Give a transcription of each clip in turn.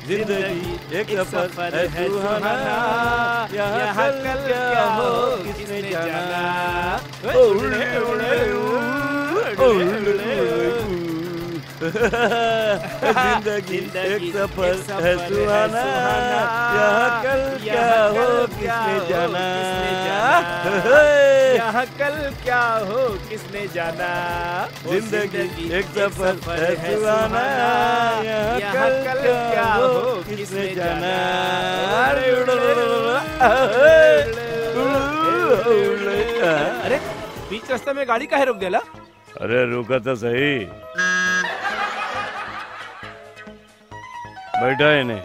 जिंदगी एक सफर है सुहाना, यहाँ कल क्या हो किसने जाना। जिंदगी एक सफर है सुहाना, यहाँ कल क्या हो किसने जाना। यहाँ कल क्या हो किसने जाना। जिंदगी एक सफर है सुहाना, यहाँ कल क्या हो किसने जाना। अरे बीच रास्ते में गाड़ी काहे रोक देला? अरे रुका तो सही, बैठा है ने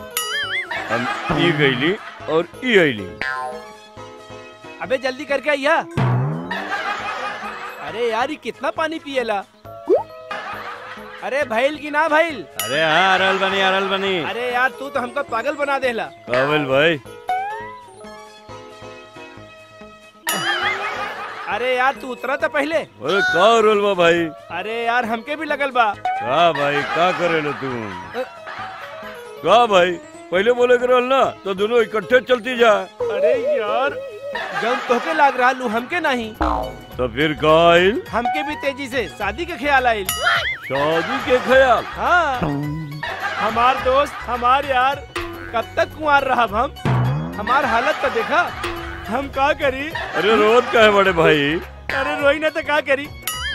हम ई गईली और ई आईली। अबे जल्दी करके आइया। अरे यार ये कितना पानी पिएला? अरे भइल की ना भइल? अरे हाँ अरल बनी। अरे यार तू तो हमको पागल बना देला। काबिल भाई। अरे यार तू उतरा था पहले। अरे का रोल बा भाई? अरे यार हमके भी लगल बा। का भाई का करेलो तू? का भाई पहले बोले के रोल ना तो दोनों इकट्ठे चलती जा। अरे यार जब तोके लाग रहा लू हमके नहीं तो फिर का आइल? हमके भी तेजी से शादी के ख्याल आइल। शादी के ख्याल? हाँ हमार दोस्त हमार यार कब तक कुंवार रहा हम? हमार हालत तो देखा, हम का करी? अरे रोज का है बड़े भाई? अरे रोई ना तो का करी,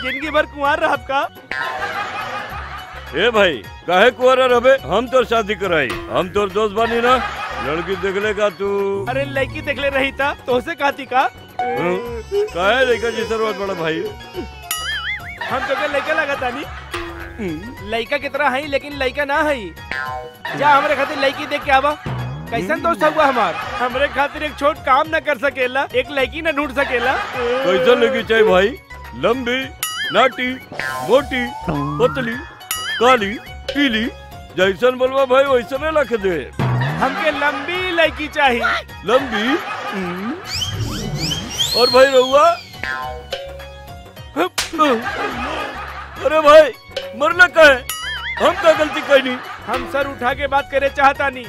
जिंदगी भर कुंवार रहा का। ए भाई काहे कुंवारा रहे? हम तो शादी कराई, हम तो दोस्त बानी ना। लड़की देख लेगा तू? अरे लड़की देख ले रही था तो उसे कहती का? काहे लड़का जी सर बड़ा भाई? हम तो लड़का लगा तानी लड़का कितना है लेकिन लड़का ना है। जा हमारे खातिर लड़की देख के आवा। कैसन दोस्त हुआ हमार? हमरे खातिर एक छोट काम न कर सकेला, एक लड़की न ढूंढ सकेला। कैसा लड़की चाहिए भाई? लंबी, नाटी, मोटी, पतली, काली, पीली, जैसन बोलवा भाई वैसन रख दे। हमके लंबी लड़की चाहिए। लंबी? और भाई रहुआ? अरे भाई मरना का है? हम का गलती कहीं? हम सर उठा के बात करे चाहता नहीं,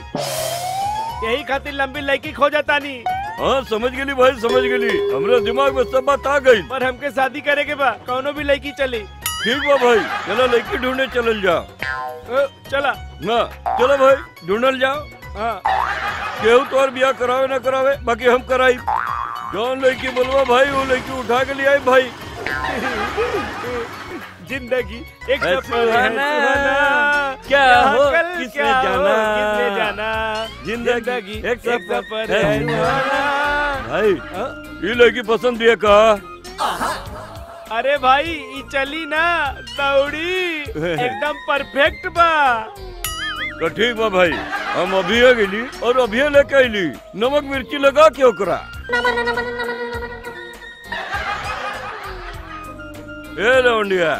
यही खातिर लंबी लड़की खो जाता नहीं। हाँ समझ गेली भाई समझ गेली, हमरे दिमाग में सब बात आ गई। पर हमके शादी करे के बा, कौनो भी लड़की चली। ठीक बा भाई, चलो लड़की ढूंढने चलल जाओ। चला ना चलो भाई ढूंढल जाओ। हाँ केहू तो और ब्याह करावे ना करावे, बाकी हम कराई। जौन लड़की बोलवा भाई वो लड़की उठा के ले आई भाई। जिंदगी एक है सफर है सुहाना, क्या यहाँ हो कल किसने क्या हो जाना। किसने जाना। जिंदगी एक सफर है है सुहाना। भाई ये लड़की पसंद भी है का? अरे भाई ये चली ना दौड़ी एकदम परफेक्ट बा। तो ठीक बा भाई, हम अभी गेली और अभी लेके आईली। नमक मिर्ची लगा के ओकरा। ए लौंडिया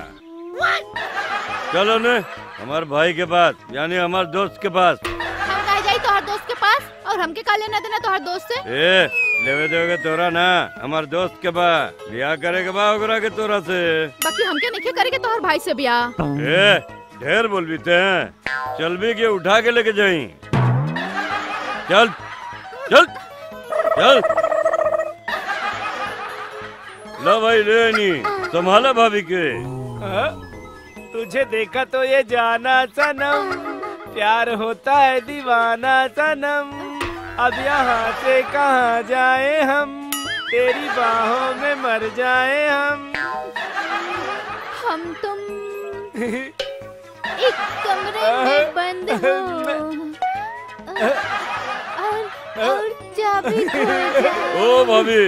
चलो ने हमारे भाई के पास, यानी हमारे दोस्त के पास। हम कहे जाई तोहर दोस्त के पास और हमके का लेना देना तोहर दोस्त से? ए लेवे देवे तोरा ना, हमारे दोस्त के पास ब्याह करे के बा ओकरा के तोरा से। बाकी हमके नहीं करेंगे तोहर भाई से ब्याह। ए ढेर बोल बीते हैं, चल भी के उठा के लेके जाई। चल चल चल लो भाई ले नी संभाला भाभी के। तुझे देखा तो ये जाना सनम, प्यार होता है दीवाना सनम। अब यहाँ से कहाँ जाए हम, तेरी बाहों में मर जाए हम। हम तुम एक कमरे में बंद हो और चाबी खो जाए। ओ भाभी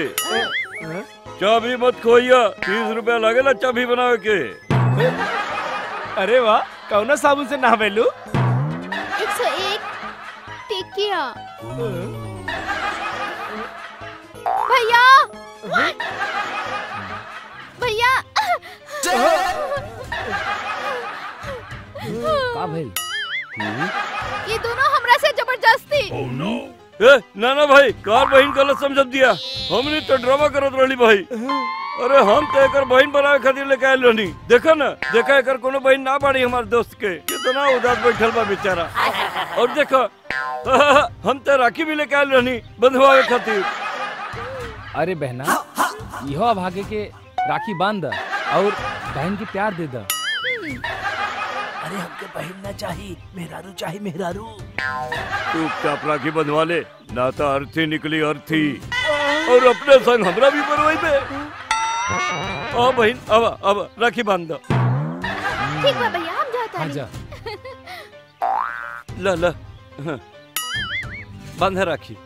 चाबी मत खोइया, 30 रुपया लगेला चाबी बनावे के। अरे वाह कौना साबुन से नहावेलू? 101 टिकिया। भैया भैया का भाई? ये दोनों हमरा से जबरदस्ती। ए ना ना भाई कार बहन गलत समझ दिया, हमने तो ड्रामा करत रही भाई। अरे हम तो एकर बहन बनावे खातिर लेके आयल रहनी। देखा ना, देखा एकर कोनो बहन ना बाड़ी हमारे दोस्त के, कितना उदास बैठल बा बेचारा। और देखो हम तो राखी भी लेके आयल रहनी बंधवावे खातिर। अरे बहना, इहो अभागे के राखी बांध और बहन की प्यार दे द। अरे हमके बहन ना चाहिए, मेहरारू चाहिए, मेहरारू। चुपचाप राखी बंधवा ले, ना तो अर्थी निकली अर्थी, और अपने संग हमरा भी बनवाई बे। बहन अब राखी बांध दो। ठीक बा भैया, हम जाता हाँ नहीं। जा। ला बांध राखी।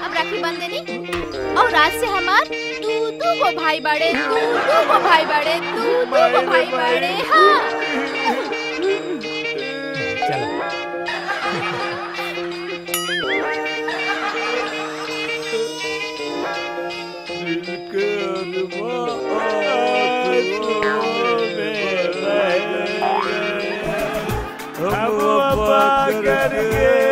अब राखी बांध देनी, और आज से हमार तू को भाई बाड़े, तू को भाई बाड़े, तू को भाई बाड़े। हाँ चलो। हम वफा करके